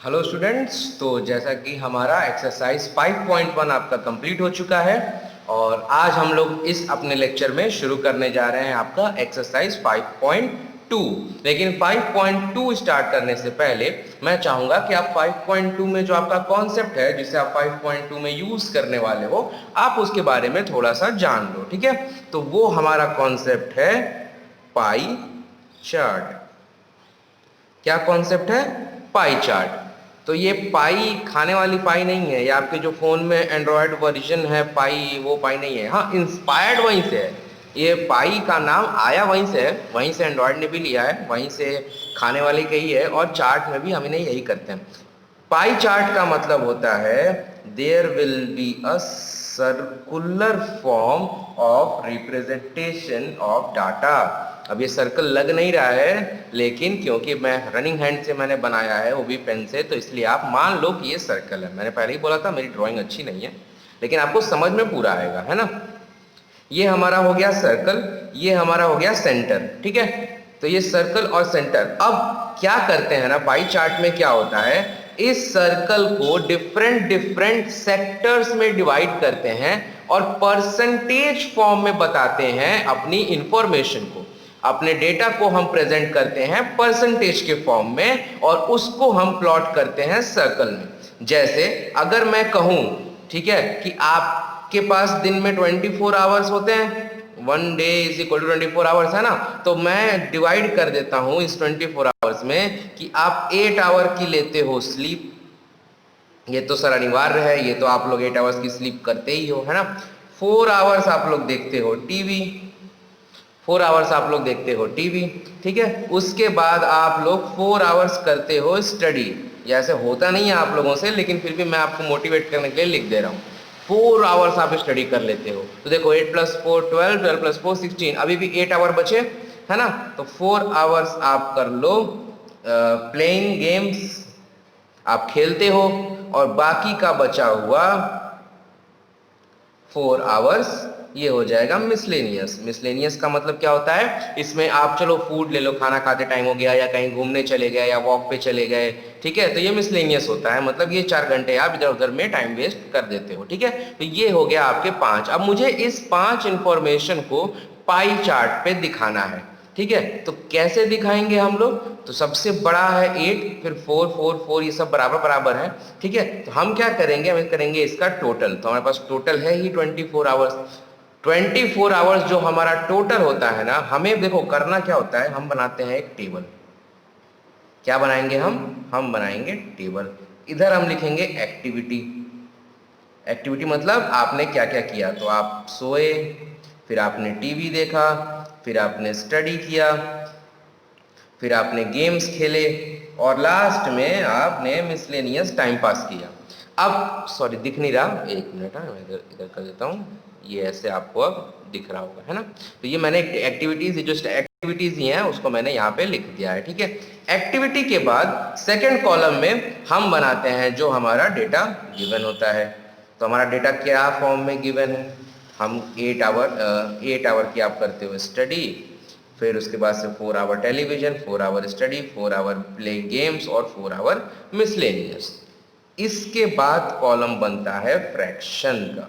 Hello students, तो जैसा कि हमारा एक्सरसाइज 5.1 आपका कंप्लीट हो चुका है और आज हम लोग इस अपने लेक्चर में शुरू करने जा रहे हैं आपका एक्सरसाइज 5.2। लेकिन 5.2 स्टार्ट करने से पहले मैं चाहूँगा कि आप 5.2 में जो आपका कॉन्सेप्ट है जिसे आप 5.2 में यूज़ करने वाले हो, आप उसके बारे में थोड़ा सा जान लो। ठीक है, तो वो हमारा कॉन्सेप्ट है पाई चार्ट। क्या कॉन्सेप्ट है? Pie chart. तो ये पाई खाने वाली पाई नहीं है, या आपके जो फ़ोन में एंड्रॉयड वर्जन है पाई, वो पाई नहीं है। हाँ, इंस्पायर्ड वहीं से है। ये पाई का नाम आया वहीं से है, वहीं से एंड्रॉयड ने भी लिया है, वहीं से खाने वाले का ही है, और चार्ट में भी हम इन्हें यही करते हैं। पाई चार्ट का मतलब होता है there will be a circular form of representation of data. अब ये सर्कल लग नहीं रहा है, लेकिन क्योंकि मैं रनिंग हैंड से मैंने बनाया है, वो भी पेन से, तो इसलिए आप मान लो कि ये सर्कल है। मैंने पहले ही बोला था मेरी ड्राइंग अच्छी नहीं है, लेकिन आपको समझ में पूरा आएगा, है ना। ये हमारा हो गया सर्कल, ये हमारा हो गया सेंटर। ठीक है, तो ये सर्कल और सेंटर। अब क्या करते हैं ना, पाई चार्ट में क्या होता है, इस सर्कल को डिफरेंट डिफरेंट सेक्टर्स में डिवाइड करते हैं और परसेंटेज फॉर्म में बताते हैं अपनी इंफॉर्मेशन को। अपने डेटा को हम प्रेजेंट करते हैं परसेंटेज के फॉर्म में और उसको हम प्लॉट करते हैं सर्कल में। जैसे अगर मैं कहूं, ठीक है, कि आपके पास दिन में 24 आवर्स होते हैं, 1 day is equal to 24 hours, है ना। तो मैं डिवाइड कर देता हूं इस 24 आवर्स में कि आप 8 आवर की लेते हो स्लीप। ये तो सर अनिवार्य है, ये तो आप लोग 8 आवर्स की स्लीप करते ही हो, है ना। 4 आवर्स आप लोग देखते हो टीवी, 4 आवर्स आप लोग देखते हो टीवी। ठीक है, उसके बाद आप लोग 4 आवर्स करते हो स्टडी। ऐसे होता नहीं है आप लोगों से, लेकिन फिर भी मैं आपको मोटिवेट करने के लिए लिख दे रहा हूँ। 4 आवर्स आप स्टडी कर लेते हो, तो देखो 8 + 4 12, 12 + 4 16, अभी भी 8 आवर बचे, है ना। तो 4 आवर्स आप कर लो प्लेइंग गेम्स, आप खेलते हो, और बाकी का बचा हुआ 4 आवर्स ये हो जाएगा मिसलेनियस। मिसलेनियस का मतलब क्या होता है, इसमें आप चलो फूड ले लो, खाना खाते टाइम हो गया, या कहीं घूमने चले गए, या वॉक पे चले गए। ठीक है, तो ये मिसलेनियस होता है, मतलब ये 4 घंटे आप इधर उधर में टाइम वेस्ट कर देते हो। ठीक है, तो ये हो गया आपके 5। अब मुझे इस 5 इंफॉर्मेशन को पाई चार्ट पे दिखाना है। ठीक है, तो कैसे दिखाएंगे हम लोग, तो सबसे बड़ा है 8, फिर 4 4 4, ये सब बराबर बराबर है। ठीक है, तो हम क्या करेंगे, हम करेंगे इसका टोटल। तो हमारे पास टोटल है ही 24 आवर्स। 24 आवर्स जो हमारा टोटल होता है ना, हमें देखो करना क्या होता है, हम बनाते हैं एक टेबल। क्या बनाएंगे हम बनाएंगे टेबल। इधर हम लिखेंगे एक्टिविटी। एक्टिविटी मतलब आपने क्या क्या किया, तो आप सोए, फिर आपने टीवी देखा, फिर आपने स्टडी किया, फिर आपने गेम्स खेले, और लास्ट में आपने मिसलेनियस टाइम पास किया। अब सॉरी दिख नहीं रहा, एक मिनट, मैं इधर इधर कर देता हूँ, ये ऐसे आपको अब दिख रहा होगा, है ना। तो ये मैंने एक्टिविटीज, जो एक्टिविटीज ही हैं उसको मैंने यहाँ पे लिख दिया है। ठीक है, एक्टिविटी के बाद सेकंड कॉलम में हम बनाते हैं जो हमारा डेटा गिवन होता है। तो हमारा डेटा क्या फॉर्म में गिवन है, हम 8 आवर की आप करते हो स्टडी, फिर उसके बाद से 4 hour television, 4 hour study, 4 hour play games, और 4 आवर मिसलेनियस। इसके बाद कॉलम बनता है फ्रैक्शन का।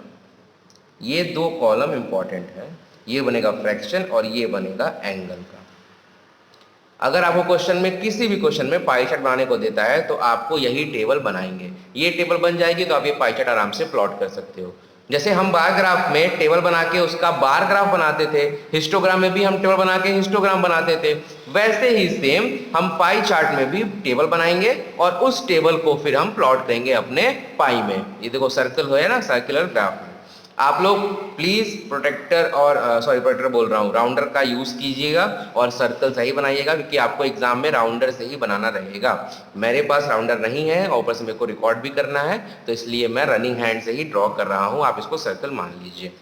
ये 2 कॉलम इंपॉर्टेंट है, ये बनेगा फ्रैक्शन और ये बनेगा एंगल का। अगर आपको क्वेश्चन में, किसी भी क्वेश्चन में पाई चार्ट बनाने को देता है, तो आपको यही टेबल बनाएंगे। ये टेबल बन जाएगी तो आप ये पाई चार्ट आराम से प्लॉट कर सकते हो। जैसे हम बार ग्राफ में टेबल बना के उसका बार ग्राफ बनाते थे, हिस्टोग्राम में भी हम टेबल बना के हिस्टोग्राम बनाते थे, वैसे ही सेम हम पाई चार्ट में भी टेबल बनाएंगे और उस टेबल को फिर हम प्लॉट करेंगे अपने पाई में। ये देखो सर्कल है ना, सर्कुलर ग्राफ। आप लोग प्लीज़ प्रोटेक्टर और प्रोटेक्टर बोल रहा हूँ, राउंडर का यूज़ कीजिएगा और सर्कल सही बनाइएगा, क्योंकि आपको एग्जाम में राउंडर से ही बनाना रहेगा। मेरे पास राउंडर नहीं है और ऊपर से मेरे को रिकॉर्ड भी करना है, तो इसलिए मैं रनिंग हैंड से ही ड्रॉ कर रहा हूँ, आप इसको सर्कल मान लीजिए।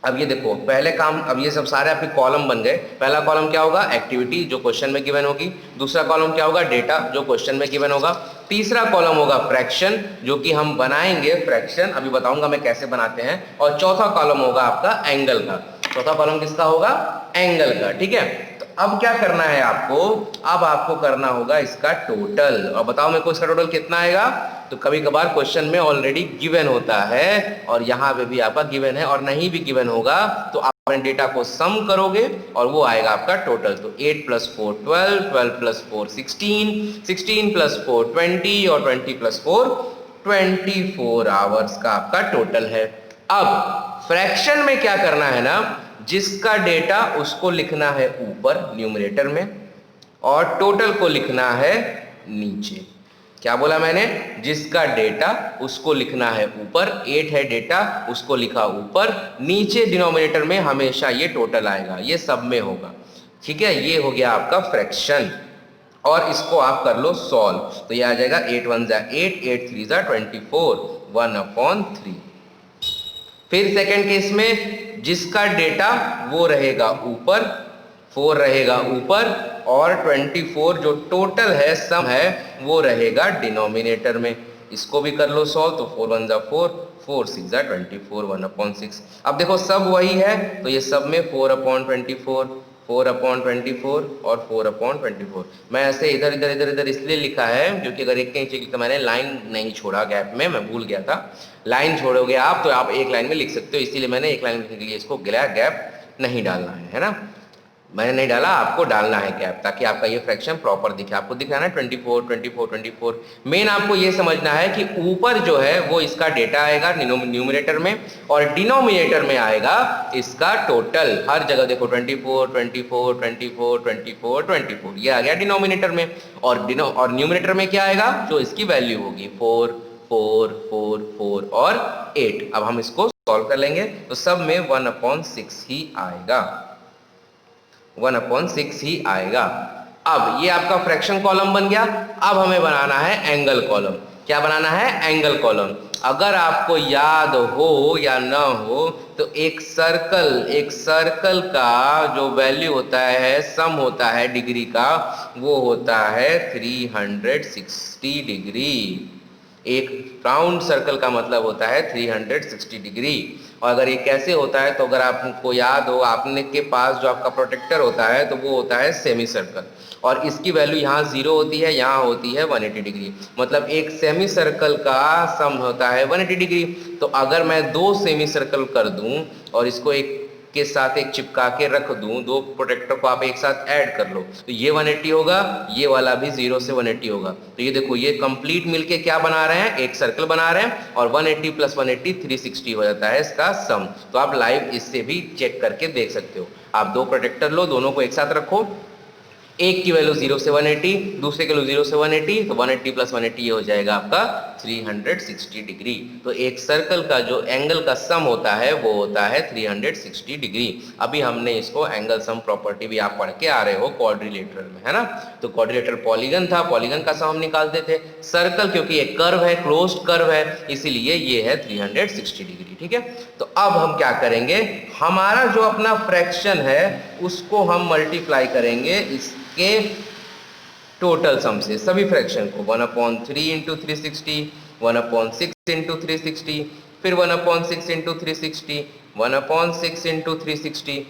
अब ये देखो पहले काम, अब ये सब सारे आपके कॉलम बन गए। पहला कॉलम क्या होगा, एक्टिविटी जो क्वेश्चन में गिवन होगी। दूसरा कॉलम क्या होगा, डेटा जो क्वेश्चन में गिवन होगा। तीसरा कॉलम होगा फ्रैक्शन, जो कि हम बनाएंगे फ्रैक्शन, अभी बताऊंगा मैं कैसे बनाते हैं। और चौथा कॉलम होगा आपका एंगल का। चौथा कॉलम किसका होगा, एंगल का। ठीक है, तो अब क्या करना है आपको, अब आपको करना होगा इसका टोटल। और बताओ मेरे को इसका टोटल कितना आएगा। तो कभी कभार क्वेश्चन में ऑलरेडी गिवन होता है और यहाँ पे भी आपका गिवन है, और नहीं भी गिवन होगा तो आप अपने डेटा को सम करोगे और वो आएगा आपका टोटल। तो 8 + 4 12, 12 + 4 16, 16 + 4 20 और 20 + 4 24 आवर्स का आपका टोटल है। अब फ्रैक्शन में क्या करना है ना, जिसका डेटा उसको लिखना है ऊपर न्यूमरेटर में और टोटल को लिखना है नीचे। क्या बोला मैंने, जिसका डेटा उसको लिखना है ऊपर, 8 है डेटा उसको लिखा ऊपर, नीचे डिनोमिनेटर में हमेशा ये टोटल आएगा, ये सब में होगा। ठीक है, ये हो गया आपका फ्रैक्शन। और इसको आप कर लो सॉल्व, तो ये आ जाएगा 8 × 1 = 8, 8 × 3 = 24, 1/3। फिर सेकंड केस में जिसका डेटा वो रहेगा ऊपर, 4 रहेगा ऊपर, और 24 जो टोटल है सम है वो रहेगा डिनोमिनेटर में। इसको भी कर लो सॉल्व, तो 4 × 1 = 4, 4 × 6 = 24, 1/6। अब देखो सब वही है, तो ये सब में 4/24, 4/24 और 4/24। मैं ऐसे इधर इधर इधर इधर इसलिए लिखा है क्योंकि अगर एक के नीचे तो मैंने लाइन नहीं छोड़ा गैप में, मैं भूल गया था। लाइन छोड़ोगे आप तो आप एक लाइन में लिख सकते हो, इसीलिए मैंने एक लाइन लिखने के लिए इसको गैप नहीं डालना है ना। मैंने नहीं डाला, आपको डालना है गैप, ताकि आपका ये फ्रैक्शन प्रॉपर दिखे। आपको दिख रहा है ना 24 24 24। मेन आपको ये समझना है कि ऊपर जो है वो इसका डेटा आएगा न्यूमरेटर में, और डिनोमिनेटर में आएगा इसका टोटल। हर जगह देखो 24 24 24 24 24, ये आ गया डिनोमिनेटर में। और न्यूमरेटर में क्या आएगा, जो इसकी वैल्यू होगी 4 4 4 4 और 8। अब हम इसको सॉल्व कर लेंगे, तो सब में 1/6 ही आएगा, 1/6 ही आएगा। अब ये आपका फ्रैक्शन कॉलम बन गया। अब हमें बनाना है एंगल कॉलम। क्या बनाना है, एंगल कॉलम। अगर आपको याद हो या ना हो तो एक सर्कल का जो वैल्यू होता है, सम होता है डिग्री का, वो होता है 360 डिग्री। एक राउंड सर्कल का मतलब होता है 360 डिग्री। और अगर ये कैसे होता है, तो अगर आपको याद हो, आपने के पास जो आपका प्रोटेक्टर होता है तो वो होता है सेमी सर्कल, और इसकी वैल्यू यहाँ 0 होती है, यहाँ होती है 180 डिग्री। मतलब एक सेमी सर्कल का सम होता है 180 डिग्री। तो अगर मैं 2 सेमी सर्कल कर दूं और इसको एक के साथ एक चिपका के रख दूं, 2 प्रोटेक्टर को आप एक साथ ऐड कर लो, तो ये 180 होगा, ये वाला भी 0 से 180 होगा। तो ये देखो, ये कंप्लीट मिलके क्या बना रहे हैं, एक सर्कल बना रहे हैं, और 180 + 180 360 हो जाता है इसका सम। तो आप लाइव इससे भी चेक करके देख सकते हो। आप 2 प्रोटेक्टर लो, दोनों को एक साथ रखो, एक की वैल्यू 0 से 180, दूसरे की वैल्यू 0 से 180, तो 180 + 180 ये हो जाएगा आपका 360 डिग्री। तो एक सर्कल का जो एंगल का सम होता है वो होता है 360 डिग्री। अभी हमने इसको एंगल सम प्रॉपर्टी भी आप पढ़ के आ रहे हो क्वाड्रिलेटरल में, है ना। तो क्वाड्रिलेटरल पॉलीगन था, पॉलीगन का सम हम निकालते थे। सर्कल क्योंकि एक कर्व है, क्लोज्ड कर्व है, इसीलिए ये है 360 डिग्री। ठीक है, तो अब हम क्या करेंगे, हमारा जो अपना फ्रैक्शन है उसको हम मल्टीप्लाई करेंगे इसके टोटल सम से, सभी फ्रैक्शन को। 1/3 × 360, 1/6 × 360, फिर 1/6 × 360, 1/6 × 360,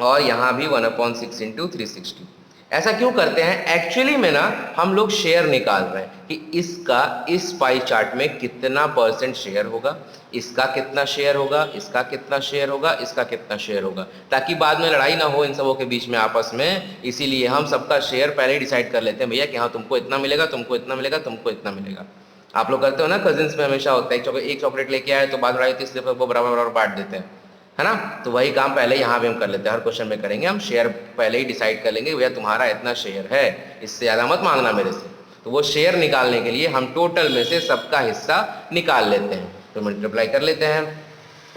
और यहाँ भी 1/6 × 360। ऐसा क्यों करते हैं, एक्चुअली में ना हम लोग शेयर निकाल रहे हैं कि इसका इस पाई चार्ट में कितना % शेयर होगा, इसका कितना शेयर होगा, इसका कितना शेयर होगा, इसका कितना शेयर होगा, ताकि बाद में लड़ाई ना हो इन सबों के बीच में आपस में। इसीलिए हम सबका शेयर पहले ही डिसाइड कर लेते हैं, भैया कि हाँ तुमको इतना मिलेगा, तुमको इतना मिलेगा, तुमको इतना मिलेगा। आप लोग करते हो ना, कजिन्स में हमेशा होता है, एक चॉकलेट लेके आए तो बाद लड़ाई होती है, इसलिए वो बराबर बराबर बांट देते हैं, है ना। तो वही काम पहले यहाँ पे हम कर लेते हैं, हर क्वेश्चन में करेंगे हम, शेयर पहले ही डिसाइड कर लेंगे, भैया तुम्हारा इतना शेयर है, इससे ज़्यादा मत मांगना मेरे से। तो वो शेयर निकालने के लिए हम टोटल में से सबका हिस्सा निकाल लेते हैं। तो मल्टीप्लाई कर लेते हैं,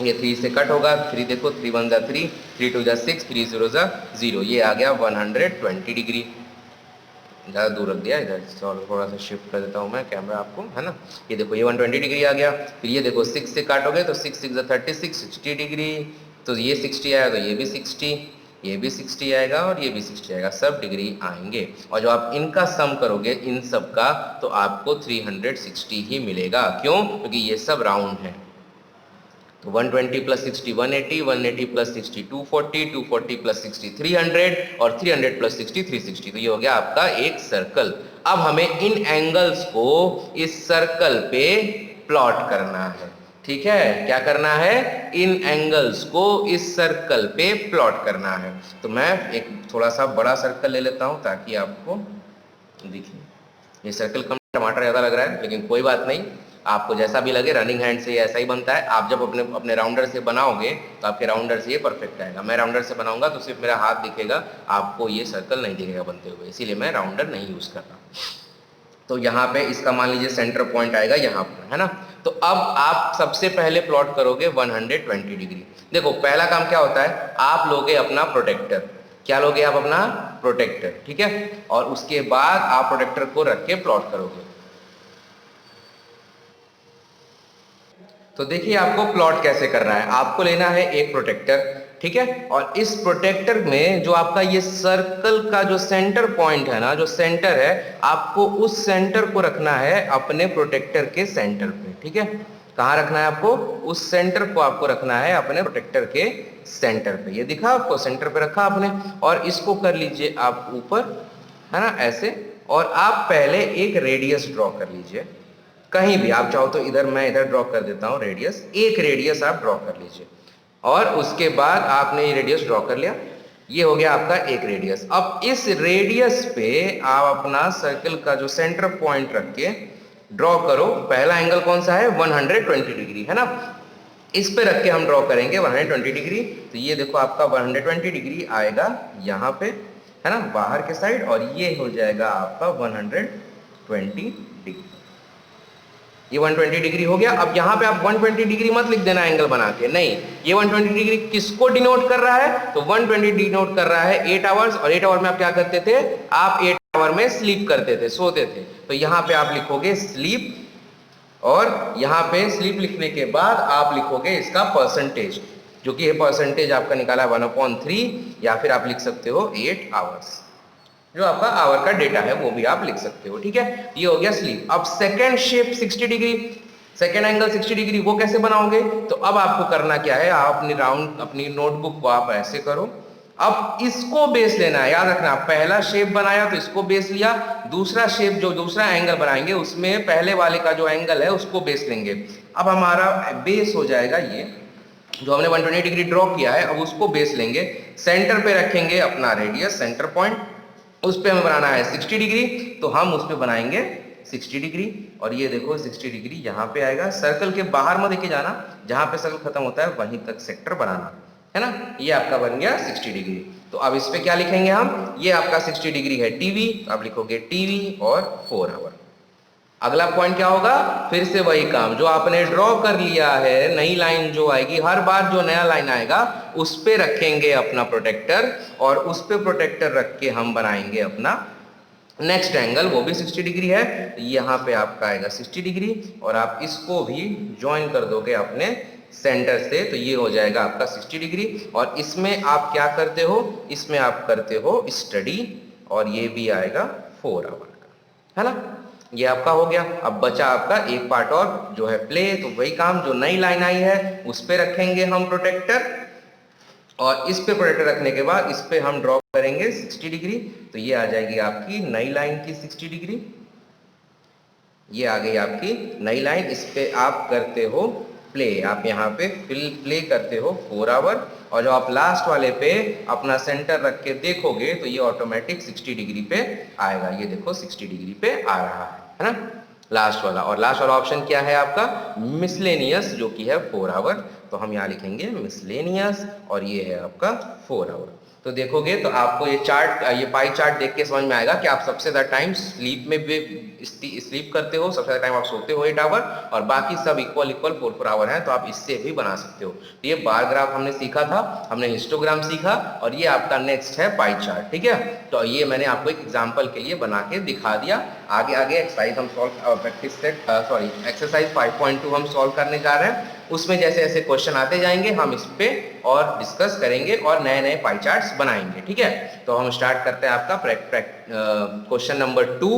ये 3 से कट होगा, 3 देखो, 3 × 1 = 3, 3 × 2 = 6, 3 × 0 = 0, ये आ गया 120 डिग्री। ज़्यादा दूर रख दिया, इधर थोड़ा सा शिफ्ट कर देता हूँ मैं कैमरा आपको, है ना। ये देखो, ये 120 डिग्री आ गया। फिर ये देखो 6 से काटोगे तो 6 × 6 = 36, 60 डिग्री। तो ये 60 आया, तो ये भी 60, ये भी 60 आएगा, और ये भी 60 आएगा, सब डिग्री आएंगे। और जब आप इनका सम करोगे इन सब का, तो आपको 360 ही मिलेगा। क्यों, क्योंकि ये सब राउंड है। तो 120 प्लस 60 180, 180 प्लस 60 240, 240 प्लस 60 300 और 300 प्लस 60 360। तो ये हो गया आपका एक सर्कल। अब हमें इन एंगल्स को इस सर्कल पे प्लॉट करना है। ठीक है, क्या करना है, इन एंगल्स को इस सर्कल पे प्लॉट करना है। तो मैं एक थोड़ा सा बड़ा सर्कल ले लेता हूं ताकि आपको दिखे। ये सर्कल कम टमाटर ज़्यादा लग रहा है, लेकिन कोई बात नहीं, आपको जैसा भी लगे, रनिंग हैंड से ऐसा ही बनता है। आप जब अपने अपने राउंडर से बनाओगे तो आपके राउंडर से ये परफेक्ट आएगा। मैं राउंडर से बनाऊंगा तो सिर्फ मेरा हाथ दिखेगा, आपको ये सर्कल नहीं दिखेगा बनते हुए, इसीलिए मैं राउंडर नहीं यूज़ कर रहा। तो यहाँ पे इसका मान लीजिए सेंटर पॉइंट आएगा यहाँ पर, है ना। तो अब आप सबसे पहले प्लॉट करोगे 120 डिग्री। देखो पहला काम क्या होता है, आप लोगे अपना प्रोटेक्टर। क्या लोगे आप, अपना प्रोटेक्टर, ठीक है। और उसके बाद आप प्रोटेक्टर को रख के प्लॉट करोगे। तो देखिए आपको प्लॉट कैसे करना है। आपको लेना है एक प्रोटेक्टर, ठीक है। और इस प्रोटेक्टर में जो आपका ये सर्कल का जो सेंटर पॉइंट है ना, जो सेंटर है, आपको उस सेंटर को रखना है अपने प्रोटेक्टर के सेंटर पे, ठीक है। कहाँ रखना है आपको, उस सेंटर को आपको रखना है अपने प्रोटेक्टर के सेंटर पे। ये दिखा आपको, सेंटर पे रखा आपने। और इसको कर लीजिए आप ऊपर, है ना, ऐसे। और आप पहले एक रेडियस ड्रॉ कर लीजिए, कहीं भी आप चाहो तो इधर, मैं इधर ड्रॉ कर देता हूँ रेडियस, एक रेडियस आप ड्रॉ कर लीजिए। और उसके बाद आपने ये रेडियस ड्रॉ कर लिया, ये हो गया आपका एक रेडियस। अब इस रेडियस पे आप अपना सर्कल का जो सेंटर पॉइंट रख के ड्रॉ करो। पहला एंगल कौन सा है, 120 डिग्री, है ना। इस पे रख के हम ड्रॉ करेंगे 120 डिग्री। तो ये देखो आपका 120 डिग्री आएगा यहाँ पे, है ना, बाहर के साइड। और ये हो जाएगा आपका 120 डिग्री। ये 120 डिग्री हो गया। अब यहाँ पे आप 120 डिग्री मत लिख देना एंगल बना के, नहीं। ये 120 डिग्री किसको डिनोट कर रहा है, तो 120 डिनोट कर रहा है 8 आवर्स। और 8 आवर में आप क्या करते थे, आप 8 आवर में स्लीप करते थे, सोते थे। तो यहाँ पे आप लिखोगे स्लीप, और यहाँ पे स्लीप लिखने के बाद आप लिखोगे इसका परसेंटेज, जो कि ये परसेंटेज आपका निकाला है 1/3, या फिर आप लिख सकते हो 8 आवर्स। जो आपका आवर का डेटा है वो भी आप लिख सकते हो, ठीक है। ये हो गया स्लीप। अब second shape 60 degree, second angle 60 degree, वो कैसे बनाओगे। तो अब आपको करना क्या है, आप अपनी अपनी नोटबुक को आप ऐसे करो। अब इसको बेस लेना है, याद रखना, पहला शेप बनाया तो इसको बेस लिया, दूसरा शेप जो दूसरा एंगल बनाएंगे उसमें पहले वाले का जो एंगल है उसको बेस लेंगे। अब हमारा बेस हो जाएगा ये जो हमने 120 डिग्री ड्रॉ किया है। अब उसको बेस लेंगे, सेंटर पे रखेंगे अपना रेडियस, सेंटर पॉइंट, उस पे हमें बनाना है 60 डिग्री। तो हम उस पे बनाएंगे 60 डिग्री। और ये देखो 60 डिग्री यहाँ पे आएगा। सर्कल के बाहर मत लेके जाना, जहां पे सर्कल खत्म होता है वहीं तक सेक्टर बनाना, है ना। ये आपका बन गया 60 डिग्री। तो अब इस पे क्या लिखेंगे हम, ये आपका 60 डिग्री है टीवी, आप लिखोगे टीवी और 4 आवर। अगला पॉइंट क्या होगा, फिर से वही काम जो आपने ड्रॉ कर लिया है, नई लाइन जो आएगी, हर बार जो नया लाइन आएगा उस पे रखेंगे अपना प्रोटेक्टर। और उस पे प्रोटेक्टर रख के हम बनाएंगे अपना नेक्स्ट एंगल, वो भी 60 डिग्री है। यहाँ पे आपका आएगा 60 डिग्री, और आप इसको भी ज्वाइन कर दोगे अपने सेंटर से। तो ये हो जाएगा आपका 60 डिग्री। और इसमें आप क्या करते हो, इसमें आप करते हो स्टडी, और ये भी आएगा 4 आवर का, है ना। ये आपका हो गया। अब बचा आपका एक पार्ट और, जो है प्ले। तो वही काम, जो नई लाइन आई है उस पे रखेंगे हम प्रोटेक्टर, और इस पे प्रोटेक्टर रखने के बाद इस पे हम ड्रॉ करेंगे 60 डिग्री। तो ये आ जाएगी आपकी नई लाइन की 60 डिग्री। ये आ गई आपकी नई लाइन। इस पे आप करते हो प्ले, आप यहाँ पे प्ले करते हो 4 आवर। और जब आप लास्ट वाले पे अपना सेंटर रख के देखोगे तो ये ऑटोमेटिक 60 डिग्री पे आएगा। ये देखो 60 डिग्री पे आ रहा है ना, लास्ट वाला। और लास्ट वाला ऑप्शन क्या है आपका, मिसलेनियस, जो कि है 4 आवर। तो हम यहाँ लिखेंगे मिसलेनियस, और ये है आपका 4 आवर। तो देखोगे तो आपको ये चार्ट, ये पाई चार्ट देख के समझ में आएगा कि आप सबसे ज़्यादा टाइम स्लीप में भी स्लीप करते हो, सबसे ज़्यादा टाइम आप सोते हो 8 आवर, और बाकी सब इक्वल 4 आवर हैं। तो आप इससे भी बना सकते हो। तो ये बार ग्राफ हमने सीखा था, हमने हिस्टोग्राम सीखा, और ये आपका नेक्स्ट है पाई चार्ट, ठीक है। तो ये मैंने आपको एक एग्जाम्पल के लिए बना के दिखा दिया। आगे आगे एक्सरसाइज हम एक्सरसाइज 5.2 हम सॉल्व करने जा रहे हैं। उसमें जैसे जैसे क्वेश्चन आते जाएंगे हम इस पे और डिस्कस करेंगे और नए नए पाई चार्ट्स बनाएंगे, ठीक है। तो हम स्टार्ट करते हैं आपका क्वेश्चन नंबर 2।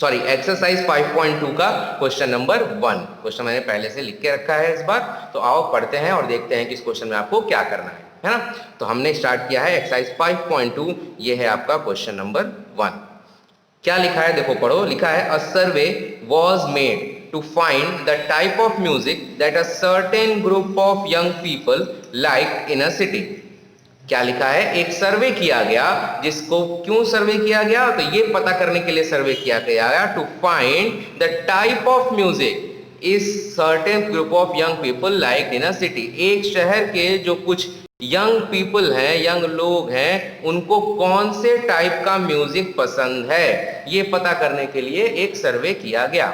सॉरी एक्सरसाइज 5.2 का क्वेश्चन नंबर 1। क्वेश्चन मैंने पहले से लिख के रखा है इस बार, तो आओ पढ़ते हैं और देखते हैं कि इस क्वेश्चन में आपको क्या करना है ना। तो हमने स्टार्ट किया है एक्सरसाइज 5.2, ये है आपका क्वेश्चन नंबर 1। क्या लिखा है देखो पढ़ो। लिखा है a survey was made to find the type of music that a certain group of young people like in a city. क्या लिखा है, एक सर्वे किया गया, जिसको क्यों सर्वे किया गया, तो ये पता करने के लिए सर्वे किया गया to find the type of music is certain group of young people like in a city. एक शहर के जो कुछ यंग पीपल हैं, यंग लोग हैं, उनको कौन से टाइप का म्यूजिक पसंद है, ये पता करने के लिए एक सर्वे किया गया।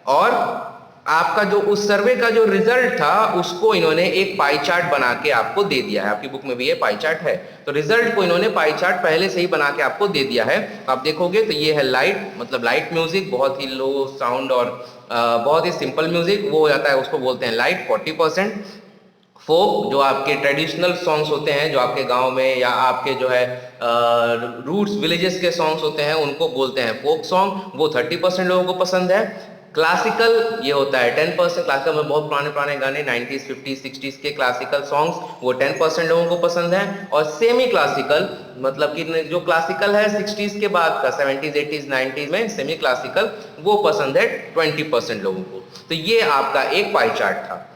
और आपका जो उस सर्वे का जो रिजल्ट था उसको इन्होंने एक पाई चार्ट बना के आपको दे दिया है। आपकी बुक में भी ये पाई चार्ट है, तो रिजल्ट को इन्होंने पाई चार्ट पहले से ही बना के आपको दे दिया है। आप देखोगे तो ये है लाइट, मतलब लाइट म्यूजिक, बहुत ही लो साउंड और बहुत ही सिंपल म्यूजिक, वो हो जाता है, उसको बोलते हैं लाइट 40%। फोक, जो आपके ट्रेडिशनल सॉन्ग्स होते हैं, जो आपके गांव में या आपके जो है रूट्स विलेजेस के सॉन्ग्स होते हैं, उनको बोलते हैं फोक सॉन्ग, वो 30% लोगों को पसंद है। क्लासिकल ये होता है 10%। क्लासिकल में बहुत पुराने पुराने गाने 90s 50s 60s के क्लासिकल सॉन्ग्स, वो 10% लोगों को पसंद है। और सेमी क्लासिकल, मतलब कि जो क्लासिकल है 60s के बाद का, 70s 80s 90s में सेमी क्लासिकल, वो पसंद है 20% लोगों को। तो ये आपका एक पाई चार्ट था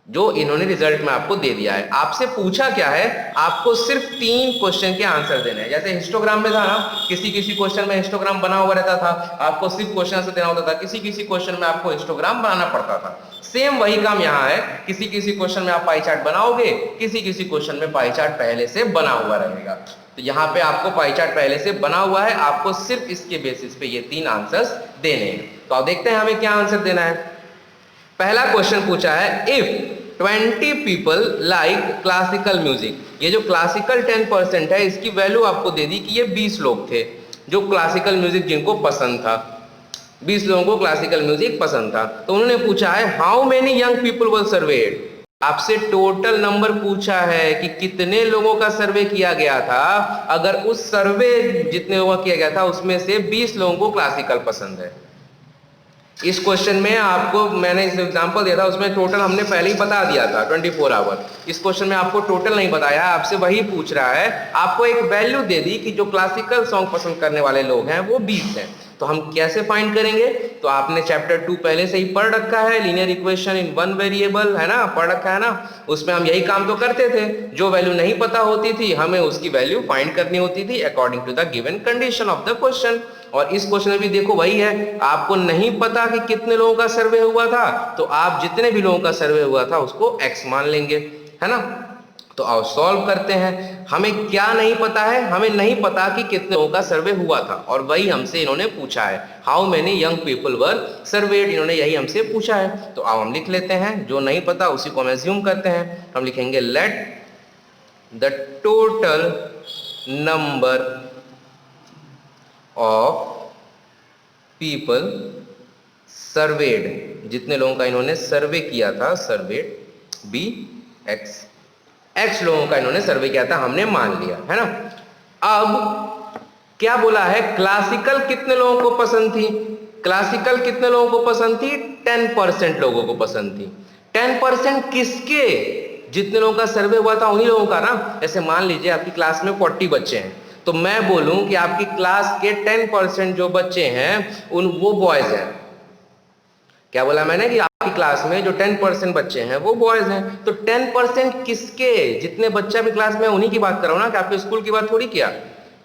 जो इन्होंने रिजल्ट में आपको दे दिया है। आपसे पूछा क्या है, आपको सिर्फ 3 क्वेश्चन के आंसर देने हैं। जैसे हिस्टोग्राम में था ना, किसी किसी क्वेश्चन में हिस्टोग्राम बना हुआ रहता था, आपको सिर्फ क्वेश्चन आंसर देना होता था। किसी किसी क्वेश्चन में आपको हिस्टोग्राम बनाना पड़ता था। सेम वही काम यहाँ है, किसी किसी क्वेश्चन में आप पाई चार्ट बनाओगे, किसी किसी क्वेश्चन में पाई चार्ट पहले से बना हुआ रहेगा। तो यहाँ पे आपको पाई चार्ट पहले से बना हुआ है, आपको सिर्फ इसके बेसिस पे ये 3 आंसर्स देने हैं। तो आप देखते हैं हमें क्या आंसर देना है। पहला क्वेश्चन पूछा है, if 20 people like classical music. ये जो क्लासिकल 10% है, इसकी वैल्यू आपको दे दी कि ये 20 लोग थे जो क्लासिकल म्यूजिक जिनको पसंद था। 20 लोगों को क्लासिकल म्यूजिक पसंद था। तो उन्होंने पूछा है how many young people were served. आपसे टोटल नंबर पूछा है कि कितने लोगों का सर्वे किया गया था। अगर उस सर्वे जितने लोगों का किया गया था उसमें से 20 लोगों को क्लासिकल पसंद है। इस क्वेश्चन में आपको मैंने इस एग्जांपल दिया था, उसमें टोटल हमने पहले ही बता दिया था 24 आवर। इस क्वेश्चन में आपको टोटल नहीं बताया, आपसे वही पूछ रहा है। आपको एक वैल्यू दे दी कि जो क्लासिकल सॉन्ग पसंद करने वाले लोग हैं वो 20 हैं। तो हम कैसे फाइंड करेंगे, तो आपने चैप्टर 2 पहले से ही पढ़ रखा है, linear equation in one variable, है ना, पढ़ रखा है ना। उसमें हम यही काम तो करते थे, जो वैल्यू नहीं पता होती थी हमें उसकी वैल्यू फाइंड करनी होती थी according to the given condition of the question. और इस क्वेश्चन में भी देखो वही है, आपको नहीं पता कि कितने लोगों का सर्वे हुआ था, तो आप जितने भी लोगों का सर्वे हुआ था उसको x मान लेंगे, है ना। तो आओ सॉल्व करते हैं। हमें क्या नहीं पता है, हमें नहीं पता कि कितने लोगों का सर्वे हुआ था, और वही हमसे इन्होंने पूछा है, how many young people were served, इन्होंने यही हमसे पूछा है। तो आओ हम लिख लेते हैं, जो नहीं पता उसी को हम एज्यूम करते हैं। हम लिखेंगे let the total number of people served, जितने लोगों का इन्होंने सर्वे किया था, सर्वेड बी एक्स लोगों का इन्होंने सर्वे किया था, हमने मान लिया, है ना। अब क्या बोला है, क्लासिकल कितने लोगों को पसंद थी, क्लासिकल कितने लोगों को पसंद थी, 10% लोगों को पसंद थी। 10% किसके, जितने लोगों का सर्वे हुआ था उन्हीं लोगों का ना। जैसे मान लीजिए आपकी क्लास में 40 बच्चे हैं, तो मैं बोलूं कि आपकी क्लास के 10% जो बच्चे हैं वो बॉयज हैं। क्या बोला मैंने, कि आपकी क्लास में जो 10% बच्चे हैं वो बॉयज हैं। तो 10% किसके, जितने बच्चा भी क्लास में उन्हीं की बात कर रहा हूं ना, कि आपके स्कूल की बात थोड़ी किया।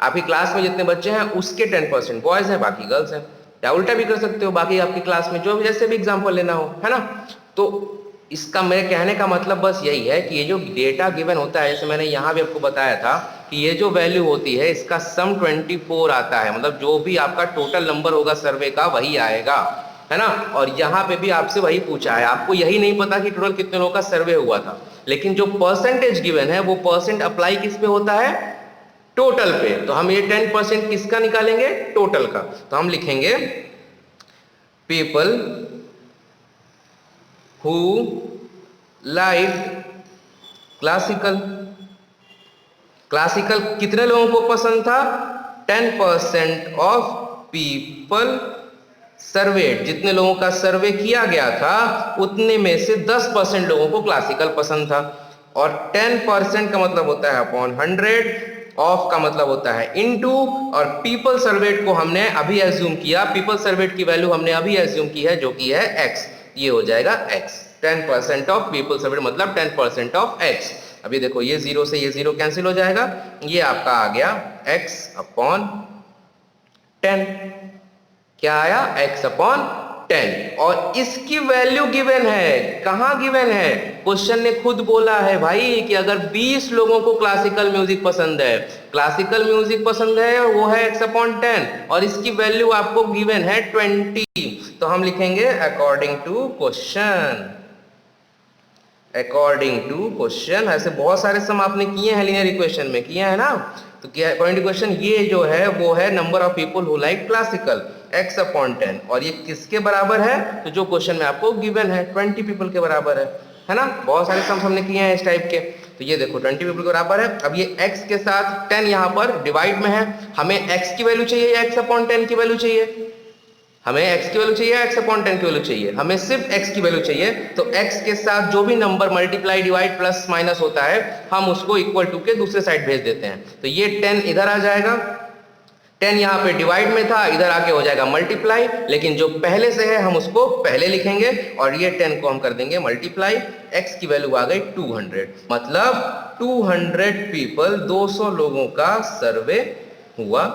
आपकी क्लास में जितने बच्चे हैं उसके 10% बॉयज हैं, बाकी गर्ल्स हैं। या उल्टा भी कर सकते हो, बाकी आपकी क्लास में जो भी, जैसे भी एग्जाम्पल लेना हो, है ना। तो इसका मेरे कहने का मतलब बस यही है कि ये जो डेटा गिवन होता है, जैसे मैंने यहाँ भी आपको बताया था कि ये जो वैल्यू होती है इसका सम 24 आता है, मतलब जो भी आपका टोटल नंबर होगा सर्वे का वही आएगा, है ना। और यहाँ पे भी आपसे वही पूछा है, आपको यही नहीं पता कि टोटल कितने लोगों का सर्वे हुआ था, लेकिन जो परसेंटेज गिवन है वो परसेंट अप्लाई किस पे होता है, टोटल पे। तो हम ये 10% किसका निकालेंगे, टोटल का। तो हम लिखेंगे people who like classical. Classical कितने लोगों को पसंद था, 10% ऑफ पीपल सर्वेड, जितने लोगों का सर्वे किया गया था उतने में से 10% लोगों को क्लासिकल पसंद था। और 10% का मतलब होता है अपॉन 100, ऑफ का मतलब होता है इनटू, और पीपल सर्वेड को हमने अभी एज्यूम किया, पीपल सर्वेड की वैल्यू हमने अभी एज्यूम की है जो कि है x, ये हो जाएगा x। 10% ऑफ पीपल सर्वेड मतलब 10% ऑफ x। अभी देखो ये जीरो से ये जीरो कैंसिल हो जाएगा, ये आपका आ गया x अपॉन 10, क्या आया x अपॉन 10। और इसकी वैल्यू गिवन है, कहां गिवन है, क्वेश्चन ने खुद बोला है भाई कि अगर 20 लोगों को क्लासिकल म्यूजिक पसंद है, क्लासिकल म्यूजिक पसंद है और वो है x अपॉन 10, और इसकी वैल्यू आपको गिवन है 20। तो हम लिखेंगे according to question, according to question. ऐसे बहुत सारे सम आपने किए हैं लीनियर इक्वेशन में, किए हैं ना। तो क्या अकॉर्डिंग टू क्वेश्चन, ये जो है वो है number of people who like classical x upon 10, और ये किसके बराबर है, तो जो क्वेश्चन में आपको गिवन है 20 पीपल के बराबर है ना। बहुत सारे सम हमने किए हैं इस टाइप के। तो ये देखो 20 पीपल के बराबर है। अब ये x के साथ 10 यहाँ पर डिवाइड में है, हमें x की वैल्यू चाहिए या x अपॉन 10 की वैल्यू चाहिए, हमें x की वैल्यू चाहिए x अपॉन 10 की वैल्यू चाहिए, हमें सिर्फ x की वैल्यू चाहिए। तो x के साथ जो भी number multiply divide plus minus होता है हम उसको इक्वल टू के दूसरे साइड भेज देते हैं। तो ये 10 इधर आ जाएगा, 10 यहाँ पे डिवाइड में था, इधर आके हो जाएगा मल्टीप्लाई, लेकिन जो पहले से है हम उसको पहले लिखेंगे, और ये 10 को हम कर देंगे मल्टीप्लाई। x की वैल्यू आ गई 200, मतलब 200 पीपल, 200 लोगों का सर्वे हुआ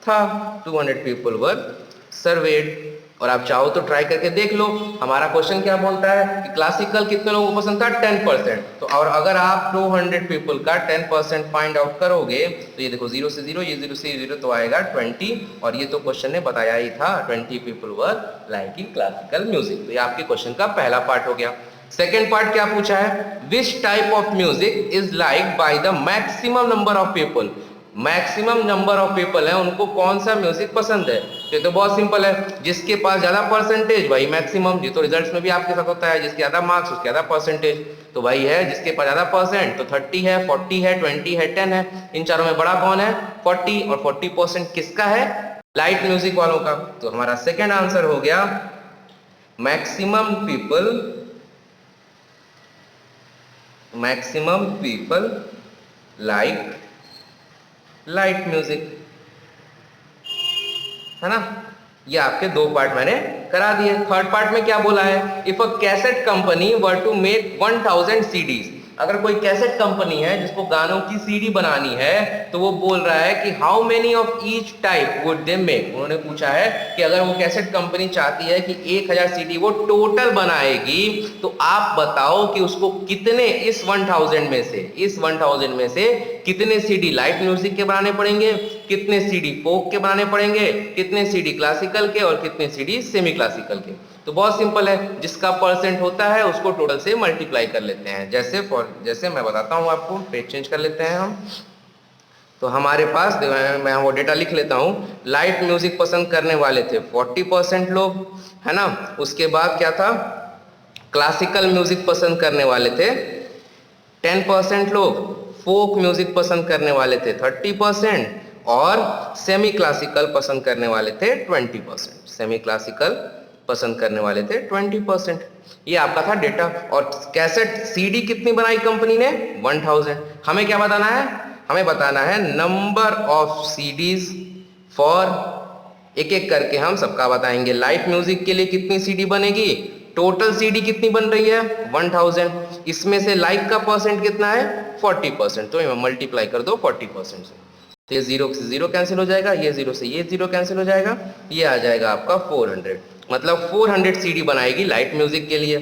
था, 200 पीपल वर सर्वेड। और आप चाहो तो ट्राई करके देख लो, हमारा क्वेश्चन क्या बोलता है कि क्लासिकल कितने लोगों को पसंद था, 10%। तो और अगर आप 200 पीपल का 10% फाइंड आउट करोगे तो ये देखो 0 से 0, ये 0 से 0 तो आएगा 20, और ये तो क्वेश्चन ने बताया ही था 20 people were liking classical music. तो ये आपके क्वेश्चन का पहला पार्ट हो गया। सेकेंड पार्ट क्या पूछा है, which type of music is like by the maximum number of people, maximum number of people है उनको कौन सा म्यूजिक पसंद है। ये तो बहुत सिंपल है, जिसके पास ज्यादा परसेंटेज वही मैक्सिमम, ये तो रिजल्ट्स में भी आपके साथ होता है, जिसके ज्यादा मार्क्स उसके ज्यादा परसेंटेज, तो वही है जिसके पास ज्यादा परसेंट, तो 30 है, 40 है, 20 है, 10 है, इन चारों में बड़ा कौन है 40, और 40% किसका है, लाइट म्यूजिक वालों का। तो हमारा सेकेंड आंसर हो गया maximum people like light music, है ना। ये आपके दो पार्ट मैंने करा दिए। थर्ड पार्ट में क्या बोला है, if a cassette company were to make 1000 CDs, अगर कोई कैसेट कंपनी है जिसको गानों की सीडी बनानी है, तो वो बोल रहा है कि how many of each type would they make. उन्होंने पूछा है कि अगर वो कैसेट कंपनी चाहती है कि 1000 सीडी वो टोटल बनाएगी, तो आप बताओ कि उसको कितने इस 1000 में से कितने सीडी लाइट म्यूजिक के बनाने पड़ेंगे, कितने सीडी फोक के बनाने पड़ेंगे, कितने सीडी क्लासिकल के, और कितने सीडी सेमी क्लासिकल के। तो बहुत सिंपल है, जिसका परसेंट होता है उसको टोटल से मल्टीप्लाई कर लेते हैं। जैसे मैं बताता हूँ आपको, पेज चेंज कर लेते हैं हम। तो हमारे पास मैं वो डेटा लिख लेता हूँ, लाइट म्यूजिक पसंद करने वाले थे 40% लोग, है ना। उसके बाद क्या था, क्लासिकल म्यूजिक पसंद करने वाले थे 10% लोग, फोक म्यूजिक पसंद करने वाले थे 30%, और सेमी क्लासिकल पसंद करने वाले थे 20%, सेमी क्लासिकल पसंद करने वाले थे 20%। ये आपका था डेटा। और कैसेट सीडी कितनी बनाई कंपनी ने, 1000। हमें क्या बताना है, हमें बताना है नंबर ऑफ सीडीज फॉर, एक एक करके हम सबका बताएंगे। लाइट म्यूजिक के लिए कितनी सीडी बनेगी, टोटल सीडी कितनी बन रही है 1000, इसमें से लाइक का परसेंट कितना है 40%, तो मल्टीप्लाई कर दो 40% से। तो ये 0 से 0 कैंसिल हो जाएगा, ये 0 से ये 0 कैंसिल हो जाएगा, ये आ जाएगा आपका 400, मतलब 400 सीडी बनाएगी लाइट म्यूजिक के लिए।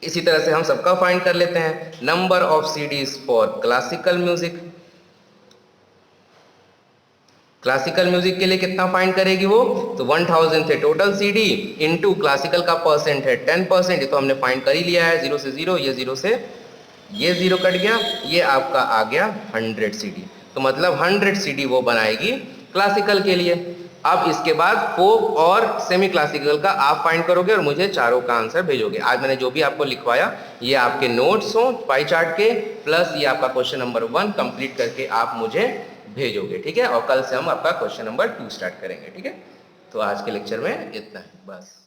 इसी तरह से हम सबका फाइंड कर लेते हैं, number of CDs for classical music. Classical music के लिए कितना फाइंड करेगी वो, तो 1000 थे टोटल सीडी इनटू क्लासिकल का परसेंट है 10%, ये तो हमने फाइंड कर ही लिया है। 0 से 0, ये 0 से ये 0 कट गया, ये आपका आ गया 100 सीडी। तो मतलब 100 सीडी वो बनाएगी क्लासिकल के लिए। अब इसके बाद फोक और सेमी क्लासिकल का आप फाइंड करोगे और मुझे चारों का आंसर भेजोगे। आज मैंने जो भी आपको लिखवाया ये आपके नोट्स हो पाई चार्ट के, प्लस ये आपका क्वेश्चन नंबर 1 कंप्लीट करके आप मुझे भेजोगे, ठीक है। और कल से हम आपका क्वेश्चन नंबर 2 स्टार्ट करेंगे, ठीक है। तो आज के लेक्चर में इतना है बस।